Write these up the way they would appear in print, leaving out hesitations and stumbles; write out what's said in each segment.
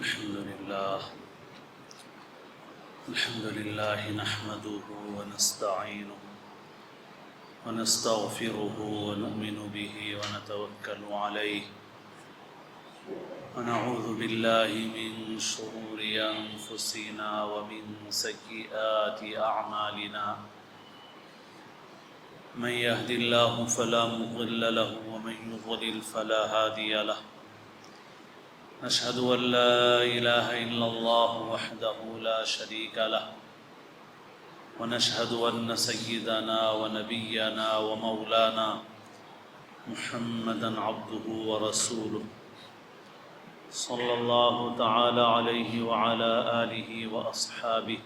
الحمد لله نحمده ونستعينه ونستغفره ونؤمن به ونتوكل عليه ونعوذ بالله من شرور أنفسنا ومن سيئات أعمالنا من يهد الله فلا مضل له ومن يضلل فلا هادي له نشهد أن لا إله إلا الله وحده لا شريك له ونشهد أن سيدنا ونبينا ومولانا محمدا عبده ورسوله صلى الله تعالى عليه وعلى آله وأصحابه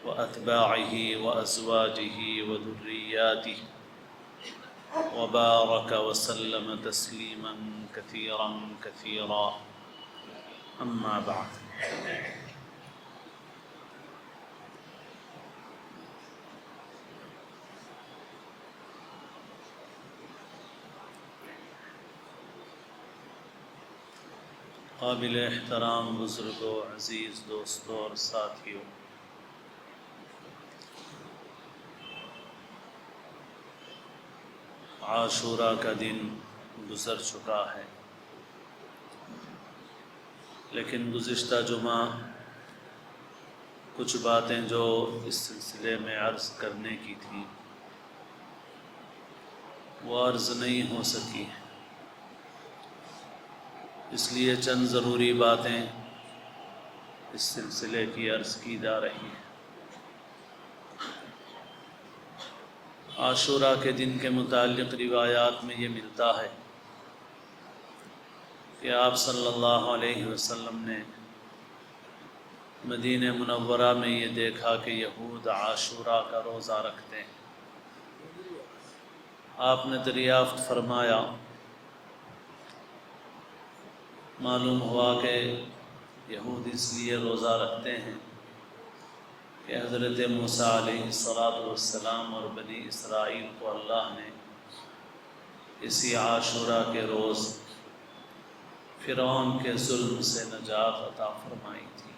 وأتباعه وأزواجه وذرياته وبارك وسلم تسليما كثيرا كثيرا أما بعد قابل احترام بزرگوں، عزیز دوستوں اور ساتھیوں، عاشوراء کا دن گزر چکا ہے، لیکن گزشتہ جمعہ کچھ باتیں جو اس سلسلے میں عرض کرنے کی تھیں وہ عرض نہیں ہو سکی، اس لیے چند ضروری باتیں اس سلسلے کی عرض کی جا رہی ہیں۔ عاشوراء کے دن کے متعلق روایات میں یہ ملتا ہے کہ آپ صلی اللہ علیہ وسلم نے مدینہ منورہ میں یہ دیکھا کہ یہود عاشوراء کا روزہ رکھتے ہیں۔ آپ نے دریافت فرمایا، معلوم ہوا کہ یہود اس لیے روزہ رکھتے ہیں کہ حضرت موسیٰ علیہ السلام اور بنی اسرائیل کو اللہ نے اسی عاشوراء کے روز فرعون کے ظلم سے نجات عطا فرمائی تھی۔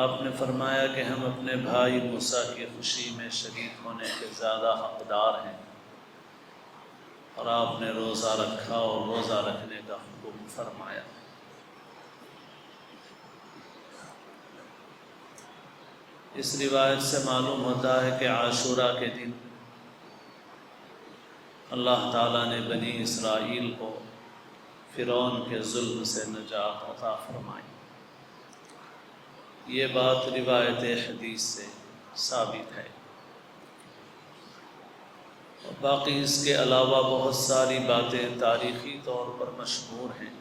آپ نے فرمایا کہ ہم اپنے بھائی موسیٰ کی خوشی میں شریک ہونے کے زیادہ حقدار ہیں، اور آپ نے روزہ رکھا اور روزہ رکھنے کا حکم فرمایا۔ اس روایت سے معلوم ہوتا ہے کہ عاشوراء کے دن اللہ تعالیٰ نے بنی اسرائیل کو فرعون کے ظلم سے نجات عطا فرمائی۔ یہ بات روایت حدیث سے ثابت ہے، اور باقی اس کے علاوہ بہت ساری باتیں تاریخی طور پر مشہور ہیں،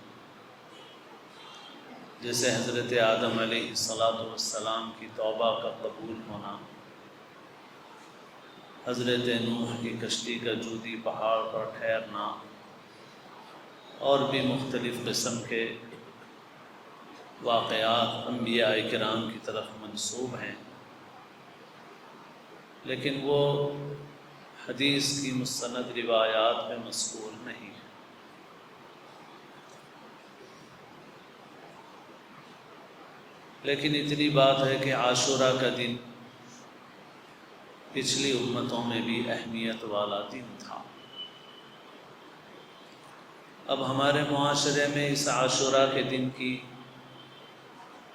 جیسے حضرت آدم علیہ السلام کی توبہ کا قبول ہونا، حضرت نوح کی کشتی کا جودی پہاڑ پر ٹھہرنا، اور بھی مختلف قسم کے واقعات انبیاء کرام کی طرف منسوب ہیں، لیکن وہ حدیث کی مستند روایات میں مذکور نہیں ہے۔ لیکن اتنی بات ہے کہ عاشوراء کا دن پچھلی امتوں میں بھی اہمیت والا دن تھا۔ اب ہمارے معاشرے میں اس عاشوراء کے دن کی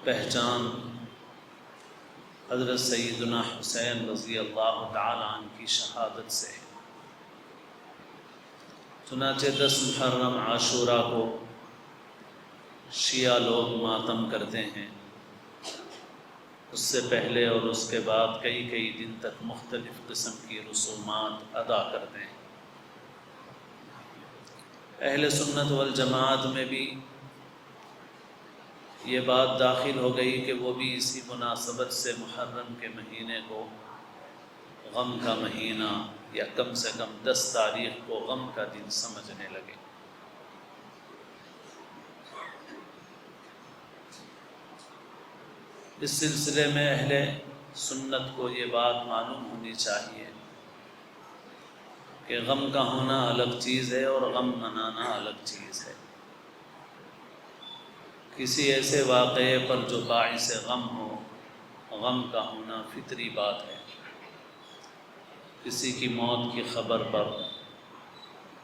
پہچان حضرت سیدنا حسین رضی اللہ تعالیٰ عنہ کی شہادت سے ہے۔ چنانچہ 10 محرم عاشوراء کو شیعہ لوگ ماتم کرتے ہیں، اس سے پہلے اور اس کے بعد کئی دن تک مختلف قسم کی رسومات ادا کرتے ہیں۔ اہل سنت والجماعت میں بھی یہ بات داخل ہو گئی کہ وہ بھی اسی مناسبت سے محرم کے مہینے کو غم کا مہینہ، یا کم سے کم 10 تاریخ کو غم کا دن سمجھنے لگے۔ اس سلسلے میں اہل سنت کو یہ بات معلوم ہونی چاہیے کہ غم کا ہونا الگ چیز ہے اور غم منانا الگ چیز ہے۔ کسی ایسے واقعے پر جو باعث غم ہو، غم کا ہونا فطری بات ہے۔ کسی کی موت کی خبر پر،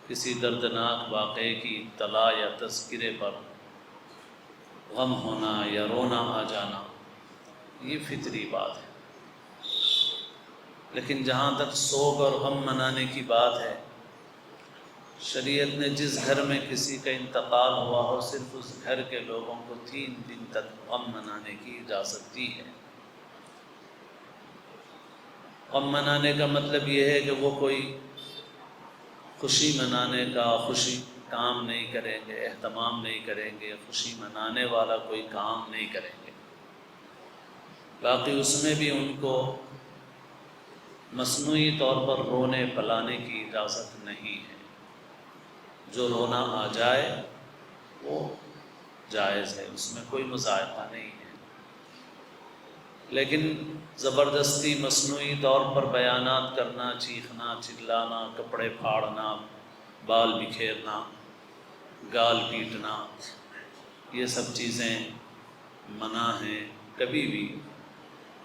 کسی دردناک واقعے کی اطلاع یا تذکرے پر غم ہونا یا رونا آ جانا، یہ فطری بات ہے۔ لیکن جہاں تک سوگ اور غم منانے کی بات ہے، شریعت نے جس گھر میں کسی کا انتقال ہوا ہو، صرف اس گھر کے لوگوں کو 3 دن تک غم منانے کی اجازت دی ہے۔ غم منانے کا مطلب یہ ہے کہ وہ کوئی خوشی منانے کا خوشی کام نہیں کریں گے، اہتمام نہیں کریں گے، خوشی منانے والا کوئی کام نہیں کریں گے۔ باقی اس میں بھی ان کو مصنوعی طور پر رونے پلانے کی اجازت نہیں ہے۔ جو رونا آ جائے وہ جائز ہے، اس میں کوئی مذائقہ نہیں ہے۔ لیکن زبردستی مصنوعی طور پر بیانات کرنا، چیخنا، چلانا، کپڑے پھاڑنا، بال بکھیرنا، گال پیٹنا، یہ سب چیزیں منع ہیں۔ کبھی بھی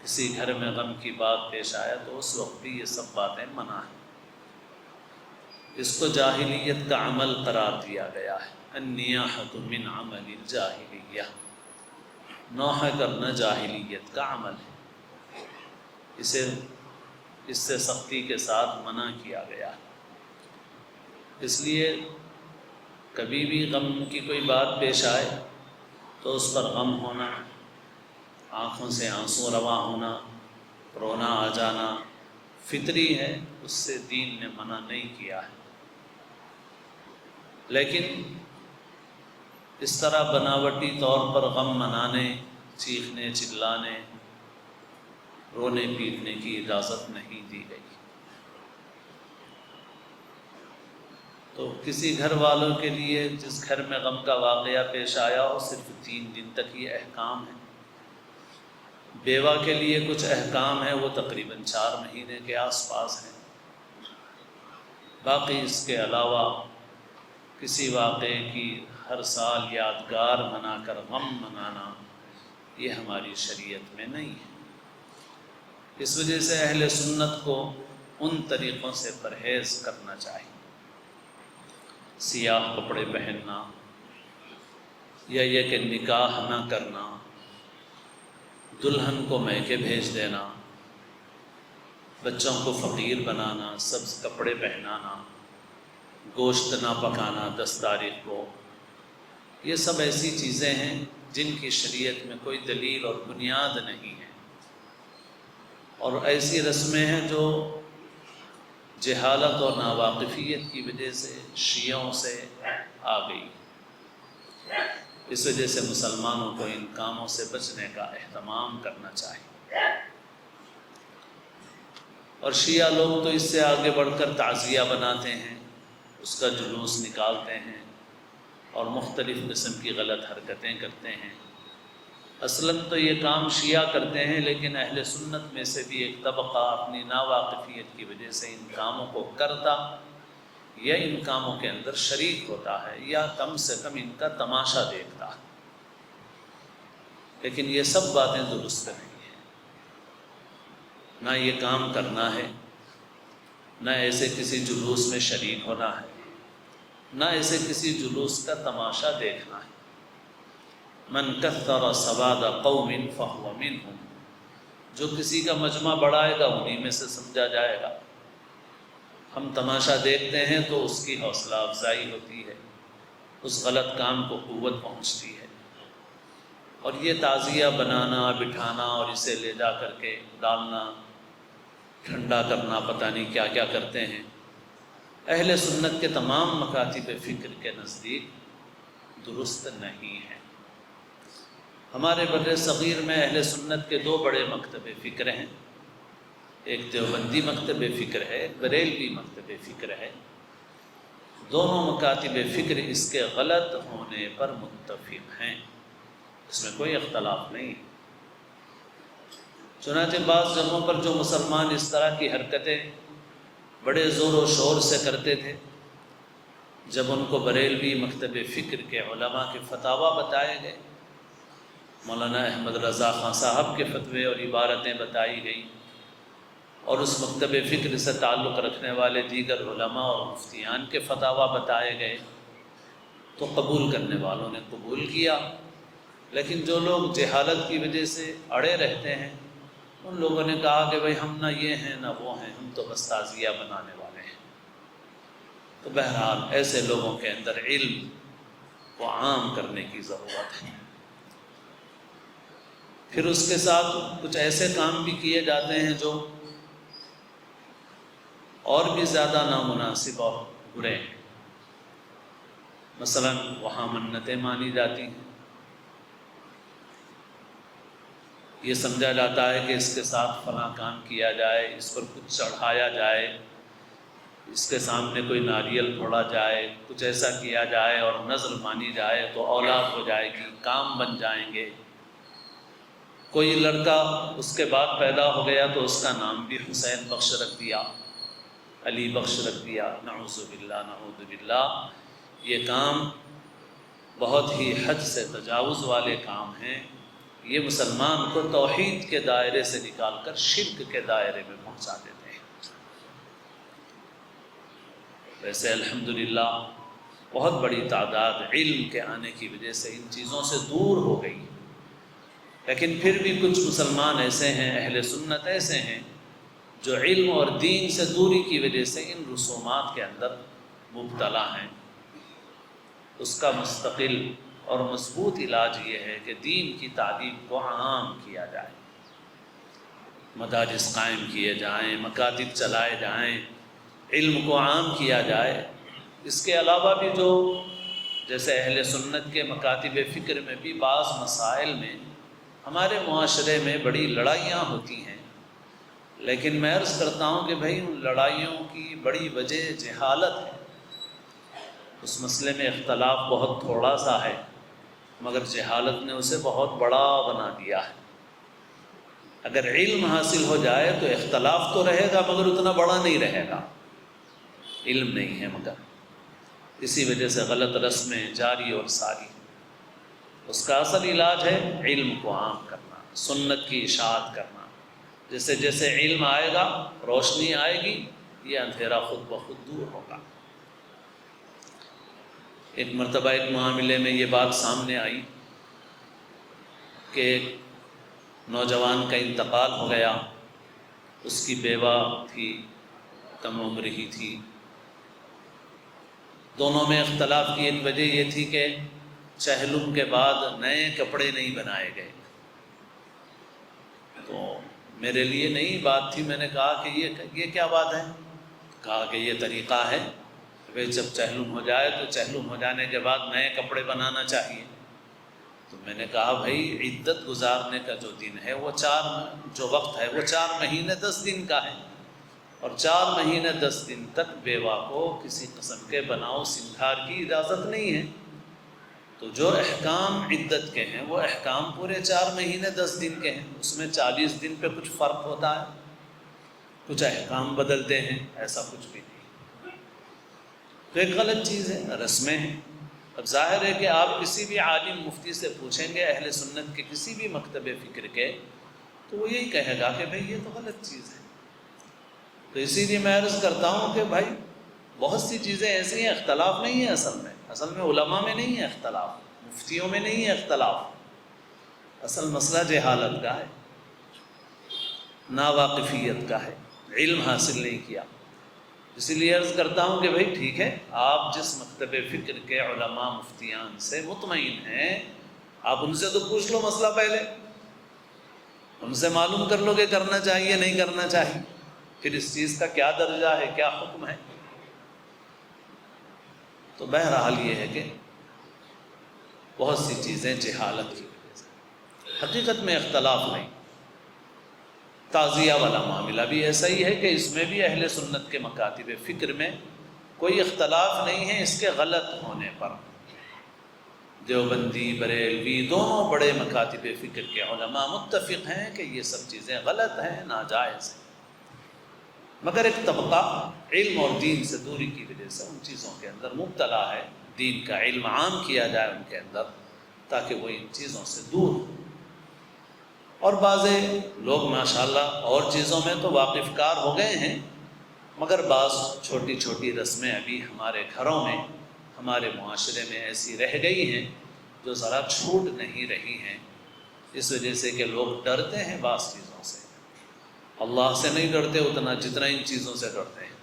کسی گھر میں غم کی بات پیش آیا تو اس وقت بھی یہ سب باتیں منع ہیں۔ اس کو جاہلیت کا عمل قرار دیا گیا ہے۔ النیاحۃ من عمل الجاہلیہ، نوحہ کرنا جاہلیت کا عمل ہے، اس سے سختی کے ساتھ منع کیا گیا ہے۔ اس لیے کبھی بھی غم کی کوئی بات پیش آئے تو اس پر غم ہونا، آنکھوں سے آنسو رواں ہونا، رونا آ جانا فطری ہے، اس سے دین نے منع نہیں کیا ہے۔ لیکن اس طرح بناوٹی طور پر غم منانے، چیخنے چلانے، رونے پیٹنے کی اجازت نہیں دی گئی۔ تو کسی گھر والوں کے لیے جس گھر میں غم کا واقعہ پیش آیا ہو، صرف 3 دن تک یہ احکام ہے۔ بیوہ کے لیے کچھ احکام ہیں، وہ تقریباً 4 مہینے کے آس پاس ہیں۔ باقی اس کے علاوہ کسی واقعے کی ہر سال یادگار بنا کر غم منانا، یہ ہماری شریعت میں نہیں ہے۔ اس وجہ سے اہل سنت کو ان طریقوں سے پرہیز کرنا چاہیے۔ سیاہ کپڑے پہننا، یا یہ کہ نکاح نہ کرنا، دلہن کو میکے بھیج دینا، بچوں کو فقیر بنانا، سبز کپڑے پہنانا، گوشت نہ پکانا 10 تاریخ کو، یہ سب ایسی چیزیں ہیں جن کی شریعت میں کوئی دلیل اور بنیاد نہیں ہے، اور ایسی رسمیں ہیں جو جہالت اور ناواقفیت کی وجہ سے شیعوں سے آ گئی۔ اس وجہ سے مسلمانوں کو ان کاموں سے بچنے کا اہتمام کرنا چاہیے۔ اور شیعہ لوگ تو اس سے آگے بڑھ کر تعزیہ بناتے ہیں، اس کا جلوس نکالتے ہیں اور مختلف قسم کی غلط حرکتیں کرتے ہیں۔ اصلاً تو یہ کام شیعہ کرتے ہیں، لیکن اہل سنت میں سے بھی ایک طبقہ اپنی ناواقفیت کی وجہ سے ان کاموں کو کرتا یا ان کاموں کے اندر شریک ہوتا ہے، یا کم سے کم ان کا تماشا دیکھتا ہے۔ لیکن یہ سب باتیں درست نہیں ہیں، نہ یہ کام کرنا ہے، نہ ایسے کسی جلوس میں شریک ہونا ہے، نہ ایسے کسی جلوس کا تماشا دیکھنا ہے۔ من کثر سواد قوم فہو منہم، جو کسی کا مجمع بڑھائے گا انہی میں سے سمجھا جائے گا۔ ہم تماشا دیکھتے ہیں تو اس کی حوصلہ افزائی ہوتی ہے، اس غلط کام کو قوت پہنچتی ہے۔ اور یہ تعزیہ بنانا، بٹھانا اور اسے لے جا کر کے ڈالنا، ٹھنڈا کرنا، پتہ نہیں کیا کیا کرتے ہیں، اہل سنت کے تمام مکاتب فکر کے نزدیک درست نہیں ہے۔ ہمارے بر صغیر میں اہل سنت کے 2 بڑے مکتب فکر ہیں، ایک دیوبندی مکتب فکر ہے، ایک بریلوی مکتب فکر ہے۔ دونوں مکاتب فکر اس کے غلط ہونے پر متفق ہیں، اس میں کوئی اختلاف نہیں۔ چنانچہ بعض جگہوں پر جو مسلمان اس طرح کی حرکتیں بڑے زور و شور سے کرتے تھے، جب ان کو بریلوی مکتب فکر کے علماء کے فتاویٰ بتائے گئے مولانا احمد رضا خان صاحب کے فتوے اور عبارتیں بتائی گئی، اور اس مکتب فکر سے تعلق رکھنے والے دیگر علماء اور مفتیان کے فتاویٰ بتائے گئے، تو قبول کرنے والوں نے قبول کیا، لیکن جو لوگ جہالت کی وجہ سے اڑے رہتے ہیں ان لوگوں نے کہا کہ بھئی ہم نہ یہ ہیں نہ وہ ہیں، ہم تو بس تعزیہ بنانے والے ہیں۔ تو بہرحال ایسے لوگوں کے اندر علم کو عام کرنے کی ضرورت ہے۔ پھر اس کے ساتھ کچھ ایسے کام بھی کیے جاتے ہیں جو اور بھی زیادہ نامناسب اور برے ہیں۔ مثلا وہاں منتیں مانی جاتی ہیں، یہ سمجھا جاتا ہے کہ اس کے ساتھ فلاں کام کیا جائے، اس پر کچھ چڑھایا جائے، اس کے سامنے کوئی ناریل پھوڑا جائے، کچھ ایسا کیا جائے اور نظر مانی جائے تو اولاد ہو جائے گی، کام بن جائیں گے۔ کوئی لڑکا اس کے بعد پیدا ہو گیا تو اس کا نام بھی حسین بخش رکھ دیا، علی بخش رکھ دیا، نعوذ باللہ نعوذ باللہ۔ یہ کام بہت ہی حد سے تجاوز والے کام ہیں، یہ مسلمان کو توحید کے دائرے سے نکال کر شرک کے دائرے میں پہنچا دیتے ہیں۔ ویسے الحمدللہ بہت بڑی تعداد علم کے آنے کی وجہ سے ان چیزوں سے دور ہو گئی، لیکن پھر بھی کچھ مسلمان ایسے ہیں، اہل سنت ایسے ہیں جو علم اور دین سے دوری کی وجہ سے ان رسومات کے اندر مبتلا ہیں۔ اس کا مستقل اور مضبوط علاج یہ ہے کہ دین کی تعلیم کو عام کیا جائے، مدارس قائم کیے جائیں، مکاتب چلائے جائیں، علم کو عام کیا جائے۔ اس کے علاوہ بھی جو جیسے اہل سنت کے مکاتب فکر میں بھی بعض مسائل میں ہمارے معاشرے میں بڑی لڑائیاں ہوتی ہیں، لیکن میں عرض کرتا ہوں کہ بھائی ان لڑائیوں کی بڑی وجہ جہالت ہے۔ اس مسئلے میں اختلاف بہت تھوڑا سا ہے، مگر جہالت نے اسے بہت بڑا بنا دیا ہے۔ اگر علم حاصل ہو جائے تو اختلاف تو رہے گا مگر اتنا بڑا نہیں رہے گا، علم نہیں ہے مگر، اسی وجہ سے غلط رسمیں جاری اور ساری۔ اس کا اصل علاج ہے علم کو عام کرنا، سنت کی اشاعت کرنا۔ جیسے جیسے علم آئے گا، روشنی آئے گی، یہ اندھیرا خود بخود دور ہوگا۔ ایک مرتبہ ایک معاملے میں یہ بات سامنے آئی کہ ایک نوجوان کا انتقال ہو گیا، اس کی بیوہ تھی، کم عمر ہی تھی۔ دونوں میں اختلاف کی ایک وجہ یہ تھی کہ چہلم کے بعد نئے کپڑے نہیں بنائے گئے۔ تو میرے لیے نئی بات تھی، میں نے کہا کہ یہ کیا بات ہے؟ کہا کہ یہ طریقہ ہے کہ جب چہلم ہو جائے تو چہلم ہو جانے کے بعد نئے کپڑے بنانا چاہیے۔ تو میں نے کہا بھائی عدت گزارنے کا جو دن ہے وہ جو وقت ہے وہ 4 مہینے 10 دن کا ہے، اور 4 مہینے 10 دن تک بیوہ کو کسی قسم کے بناؤ سنگھار کی اجازت نہیں ہے۔ تو جو احکام عدت کے ہیں وہ احکام پورے 4 مہینے 10 دن کے ہیں، اس میں 40 دن پہ کچھ فرق ہوتا ہے، کچھ احکام بدلتے ہیں، ایسا کچھ بھی نہیں۔ تو ایک غلط چیز ہے، رسمیں ہیں۔ اب ظاہر ہے کہ آپ کسی بھی عالم مفتی سے پوچھیں گے اہل سنت کے کسی بھی مکتب فکر کے، تو وہ یہی کہے گا کہ بھئی یہ تو غلط چیز ہے۔ تو اسی لیے میں عرض کرتا ہوں کہ بھائی بہت سی چیزیں ایسی ہیں، اختلاف نہیں ہے اصل میں علماء میں نہیں ہے اختلاف، مفتیوں میں نہیں ہے اختلاف، اصل مسئلہ جہالت کا ہے، ناواقفیت کا ہے، علم حاصل نہیں کیا۔ اسی لیے عرض کرتا ہوں کہ بھئی ٹھیک ہے، آپ جس مکتب فکر کے علماء مفتیان سے مطمئن ہیں آپ ان سے تو پوچھ لو مسئلہ، پہلے ان سے معلوم کر لو کہ کرنا چاہیے نہیں کرنا چاہیے، پھر اس چیز کا کیا درجہ ہے، کیا حکم ہے۔ تو بہرحال یہ ہے کہ بہت سی چیزیں جہالت کی وجہ سے، حقیقت میں اختلاف نہیں۔ تعزیہ والا معاملہ بھی ایسا ہی ہے کہ اس میں بھی اہل سنت کے مکاتب فکر میں کوئی اختلاف نہیں ہے اس کے غلط ہونے پر۔ دیوبندی، بریلوی، دونوں بڑے مکاتب فکر کے علماء متفق ہیں کہ یہ سب چیزیں غلط ہیں، ناجائز ہیں، مگر ایک طبقہ علم اور دین سے دوری کی وجہ سے ان چیزوں کے اندر مبتلا ہے۔ دین کا علم عام کیا جائے ان کے اندر تاکہ وہ ان چیزوں سے دور ہو۔ اور بعض لوگ ماشاءاللہ اور چیزوں میں تو واقف کار ہو گئے ہیں، مگر بعض چھوٹی چھوٹی رسمیں ابھی ہمارے گھروں میں، ہمارے معاشرے میں ایسی رہ گئی ہیں جو ذرا چھوٹ نہیں رہی ہیں، اس وجہ سے کہ لوگ ڈرتے ہیں بعض چیزوں سے، اللہ سے نہیں ڈرتے اتنا جتنا ان چیزوں سے ڈرتے ہیں۔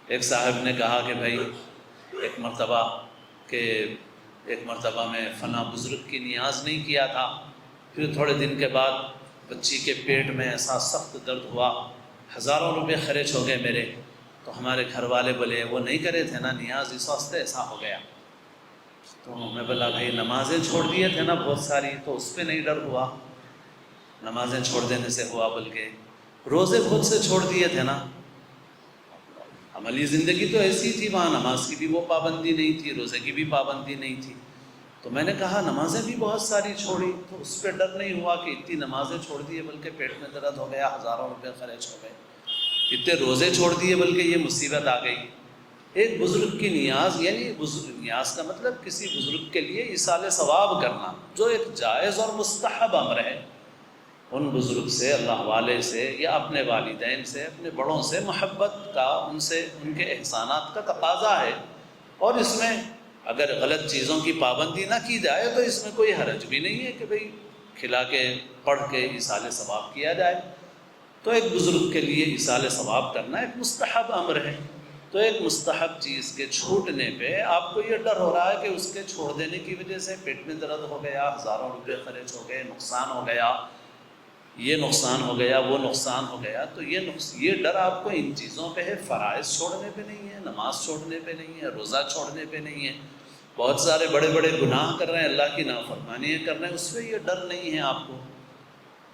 ایک صاحب نے کہا کہ بھائی ایک مرتبہ میں فلاں بزرگ کی نیاز نہیں کیا تھا، پھر تھوڑے دن کے بعد بچی کے پیٹ میں ایسا سخت درد ہوا، ہزاروں روپے خرچ ہو گئے میرے، تو ہمارے گھر والے بولے وہ نہیں کرے تھے نا نیاز، اس واسطے ایسا ہو گیا۔ تو میں بولا بھائی نمازیں چھوڑ دیے تھے نا بہت ساری، تو اس پہ نہیں ڈر ہوا؟ نمازیں چھوڑ دینے سے ہوا، بلکہ روزے خود سے چھوڑ دیے تھے نا، عملی زندگی تو ایسی تھی، وہاں نماز کی بھی وہ پابندی نہیں تھی، روزے کی بھی پابندی نہیں تھی۔ تو میں نے کہا نمازیں بھی بہت ساری چھوڑی، تو اس پہ ڈر نہیں ہوا کہ اتنی نمازیں چھوڑ دیے بلکہ پیٹ میں درد ہو گیا، ہزاروں روپے خرچ ہو گئے، اتنے روزے چھوڑ دیے بلکہ یہ مصیبت آ گئی۔ ایک بزرگ کی نیاز، یعنی نیاز کا مطلب کسی بزرگ کے لیے ایصال ثواب کرنا، جو ایک جائز اور مستحب امر ہے۔ ان بزرگ سے، اللہ والے سے، یا اپنے والدین سے، اپنے بڑوں سے محبت کا، ان سے ان کے احسانات کا تقاضا ہے، اور اس میں اگر غلط چیزوں کی پابندی نہ کی جائے تو اس میں کوئی حرج بھی نہیں ہے کہ بھئی کھلا کے پڑھ کے ایصال ثواب کیا جائے۔ تو ایک بزرگ کے لیے ایصال ثواب کرنا ایک مستحب امر ہے۔ تو ایک مستحب چیز کے چھوٹنے پہ آپ کو یہ ڈر ہو رہا ہے کہ اس کے چھوڑ دینے کی وجہ سے پیٹ میں درد ہو گیا، ہزاروں روپے خرچ ہو گئے، نقصان ہو گیا، یہ نقصان ہو گیا، وہ نقصان ہو گیا، تو یہ ڈر آپ کو ان چیزوں پہ ہے، فرائض چھوڑنے پہ نہیں ہے، نماز چھوڑنے پہ نہیں ہے، روزہ چھوڑنے پہ نہیں ہے، بہت سارے بڑے بڑے گناہ کر رہے ہیں، اللہ کی نافرمانیاں کر رہے ہیں، اس پہ یہ ڈر نہیں ہے آپ کو۔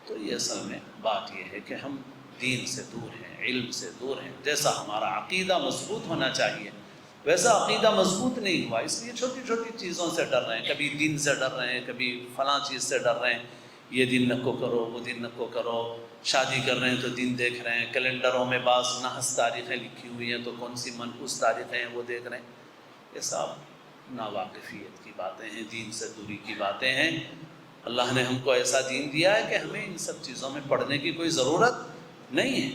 تو یہ اصل میں بات یہ ہے کہ ہم دین سے دور ہیں، علم سے دور ہیں۔ جیسا ہمارا عقیدہ مضبوط ہونا چاہیے ویسا عقیدہ مضبوط نہیں ہوا، اس لیے چھوٹی چھوٹی چیزوں سے ڈر رہے ہیں، کبھی دین سے ڈر رہے ہیں، کبھی فلاں چیز سے ڈر رہے ہیں، یہ دن نہ کو کرو، وہ دن نہ کو کرو، شادی کر رہے ہیں تو دن دیکھ رہے ہیں، کیلنڈروں میں بعض نحس تاریخیں لکھی ہوئی ہیں تو کون سی منحوس تاریخیں ہیں وہ دیکھ رہے ہیں۔ یہ سب ناواقفیت کی باتیں ہیں، دین سے دوری کی باتیں ہیں۔ اللہ نے ہم کو ایسا دین دیا ہے کہ ہمیں ان سب چیزوں میں پڑھنے کی کوئی ضرورت نہیں ہے،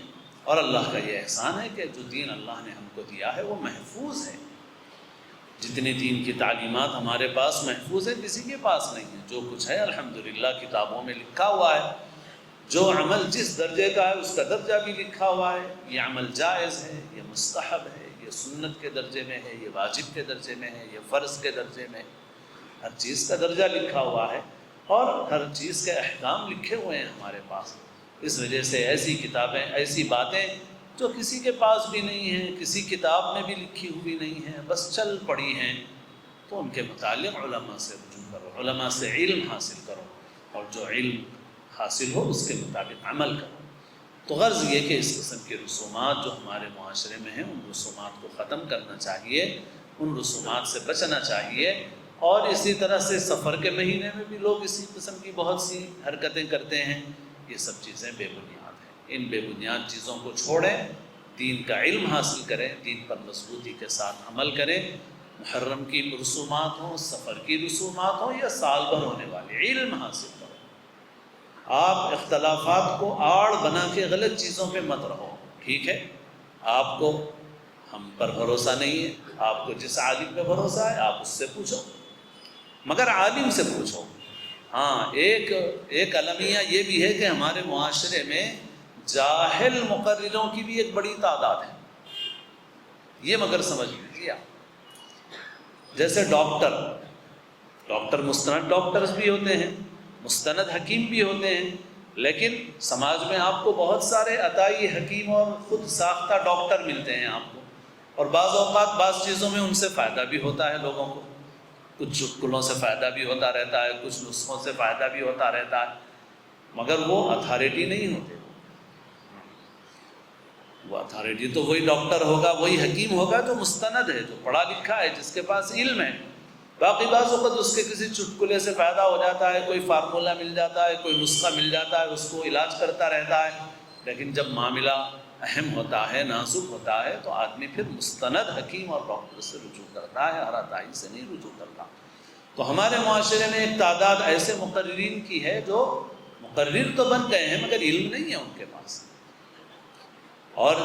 اور اللہ کا یہ احسان ہے کہ جو دین اللہ نے ہم کو دیا ہے وہ محفوظ ہے۔ جتنی دین کی تعلیمات ہمارے پاس محفوظ ہے، کسی کے پاس نہیں ہے۔ جو کچھ ہے الحمدللہ کتابوں میں لکھا ہوا ہے، جو عمل جس درجے کا ہے اس کا درجہ بھی لکھا ہوا ہے، یہ عمل جائز ہے، یہ مستحب ہے، یہ سنت کے درجے میں ہے، یہ واجب کے درجے میں ہے، یہ فرض کے درجے میں، ہر چیز کا درجہ لکھا ہوا ہے، اور ہر چیز کے احکام لکھے ہوئے ہیں ہمارے پاس۔ اس وجہ سے ایسی کتابیں، ایسی باتیں جو کسی کے پاس بھی نہیں ہیں، کسی کتاب میں بھی لکھی ہوئی نہیں ہیں، بس چل پڑی ہیں، تو ان کے متعلق علماء سے رجوع کرو، علماء سے علم حاصل کرو، اور جو علم حاصل ہو اس کے مطابق عمل کرو۔ تو غرض یہ کہ اس قسم کی رسومات جو ہمارے معاشرے میں ہیں، ان رسومات کو ختم کرنا چاہیے، ان رسومات سے بچنا چاہیے، اور اسی طرح سے سفر کے مہینے میں بھی لوگ اسی قسم کی بہت سی حرکتیں کرتے ہیں۔ یہ سب چیزیں بے بنیاد ہیں، ان بے بنیاد چیزوں کو چھوڑیں، دین کا علم حاصل کریں، دین پر مضبوطی کے ساتھ عمل کریں۔ محرم کی رسومات ہوں، سفر کی رسومات ہوں، یا سال بھر ہونے والے، علم حاصل کرو۔ آپ اختلافات کو آڑ بنا کے غلط چیزوں پہ مت رہو، ٹھیک ہے؟ آپ کو ہم پر بھروسہ نہیں ہے، آپ کو جس عالم پہ بھروسہ ہے آپ اس سے پوچھو، مگر عالم سے پوچھو۔ ہاں، ایک المیہ یہ بھی ہے کہ ہمارے معاشرے میں جاہل مقرروں کی بھی ایک بڑی تعداد ہے، یہ مگر سمجھ لیجیے آپ۔ جیسے ڈاکٹر مستند ڈاکٹرز بھی ہوتے ہیں، مستند حکیم بھی ہوتے ہیں، لیکن سماج میں آپ کو بہت سارے عطائی حکیم اور خود ساختہ ڈاکٹر ملتے ہیں آپ کو، اور بعض اوقات بعض چیزوں میں ان سے فائدہ بھی ہوتا ہے لوگوں کو، کچھ چٹکلوں سے فائدہ بھی ہوتا رہتا ہے، کچھ نسخوں سے فائدہ بھی ہوتا رہتا ہے، مگر وہ اتھارٹی نہیں ہوتے۔ وہ اتھارٹی تو وہی ڈاکٹر ہوگا، وہی حکیم ہوگا جو مستند ہے، جو پڑھا لکھا ہے، جس کے پاس علم ہے۔ باقی بعض اوقات اس کے کسی چٹکلے سے فائدہ ہو جاتا ہے، کوئی فارمولہ مل جاتا ہے، کوئی نسخہ مل جاتا ہے، اس کو علاج کرتا رہتا ہے، لیکن جب معاملہ اہم ہوتا ہے، نازک ہوتا ہے، تو آدمی پھر مستند حکیم اور ڈاکٹر سے رجوع کرتا ہے، ہر عطائی سے نہیں رجوع کرتا۔ تو ہمارے معاشرے میں ایک تعداد ایسے مقررین کی ہے جو مقرر تو بن گئے ہیں مگر علم نہیں ہے ان کے پاس. اور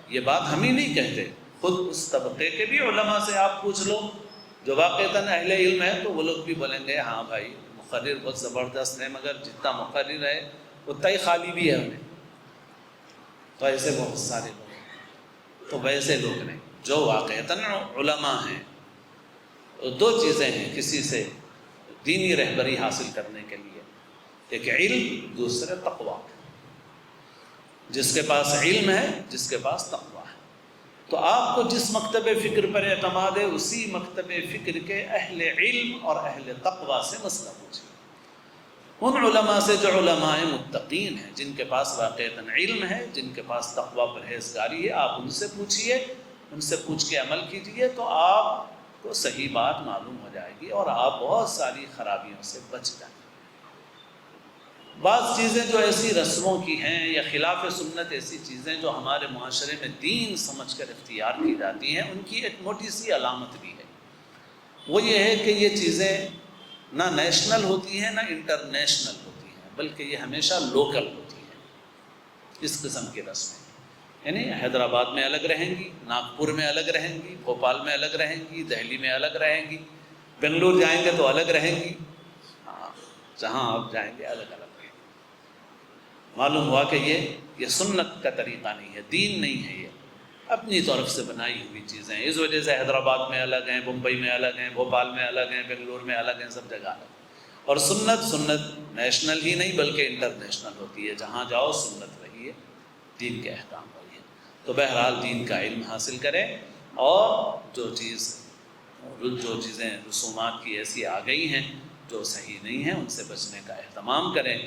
یہ بات ہم ہی نہیں کہتے، خود اس طبقے کے بھی علماء سے آپ پوچھ لو جو واقعتاً اہل علم ہے، تو وہ لوگ بھی بولیں گے ہاں بھائی مقرر بہت زبردست ہے مگر جتنا مقرر ہے اتنا ہی خالی بھی ہے ہمیں. تو ایسے بہت سارے لوگ ہیں. تو ویسے لوگ نہیں، جو واقعتاً علماء ہیں. دو چیزیں ہیں کسی سے دینی رہبری حاصل کرنے کے لیے، ایک علم، دوسرے تقویٰ. جس کے پاس علم ہے، جس کے پاس تقویٰ ہے، تو آپ کو جس مکتب فکر پر اعتماد ہے اسی مکتب فکر کے اہل علم اور اہل تقویٰ سے مسئلہ پوچھیے. ان علماء سے جو علماء متقین ہیں، جن کے پاس واقعتاً علم ہے، جن کے پاس تقویٰ پرہیزگاری ہے، آپ ان سے پوچھیے، ان سے پوچھ کے عمل کیجیے تو آپ کو صحیح بات معلوم ہو جائے گی اور آپ بہت ساری خرابیوں سے بچ جائیں گے. بعض چیزیں جو ایسی رسموں کی ہیں یا خلاف سنت ایسی چیزیں جو ہمارے معاشرے میں دین سمجھ کر اختیار کی جاتی ہیں، ان کی ایک موٹی سی علامت بھی ہے. وہ یہ ہے کہ یہ چیزیں نہ نیشنل ہوتی ہیں نہ انٹرنیشنل ہوتی ہیں، بلکہ یہ ہمیشہ لوکل ہوتی ہیں. اس قسم کی رسمیں یعنی حیدرآباد میں الگ رہیں گی، ناگپور میں الگ رہیں گی، بھوپال میں الگ رہیں گی، دہلی میں الگ رہیں گی، بنگلور جائیں گے تو الگ رہیں گی. ہاں، جہاں آپ جائیں گے الگ الگ. معلوم ہوا کہ یہ سنت کا طریقہ نہیں ہے، دین نہیں ہے، یہ اپنی طرف سے بنائی ہوئی چیزیں ہیں. اس وجہ سے حیدرآباد میں الگ ہیں، ممبئی میں الگ ہیں، بھوپال میں الگ ہیں، بنگلور میں الگ ہیں، سب جگہ الگ. اور سنت نیشنل ہی نہیں بلکہ انٹرنیشنل ہوتی ہے. جہاں جاؤ سنت رہی ہے، دین کے احکام رہی ہے. تو بہرحال دین کا علم حاصل کریں، اور جو چیزیں رسومات کی ایسی آ گئی ہیں جو صحیح نہیں ہیں ان سے بچنے کا اہتمام کریں.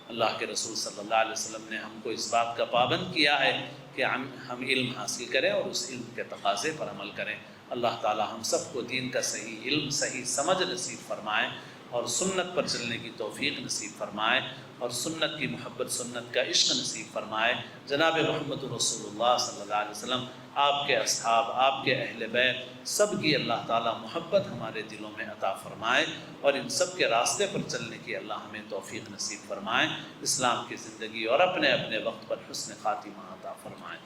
اللہ کے رسول صلی اللہ علیہ وسلم نے ہم کو اس بات کا پابند کیا ہے کہ ہم علم حاصل کریں اور اس علم کے تقاضے پر عمل کریں. اللہ تعالی ہم سب کو دین کا صحیح علم، صحیح سمجھ نصیب فرمائے اور سنت پر چلنے کی توفیق نصیب فرمائے اور سنت کی محبت، سنت کا عشق نصیب فرمائے. جناب محمد رسول اللہ صلی اللہ علیہ وسلم، آپ کے اصحاب، آپ کے اہل بیت، سب کی اللہ تعالی محبت ہمارے دلوں میں عطا فرمائے اور ان سب کے راستے پر چلنے کی اللہ ہمیں توفیق نصیب فرمائے. اسلام کی زندگی اور اپنے اپنے وقت پر حسن خاتمہ عطا فرمائے.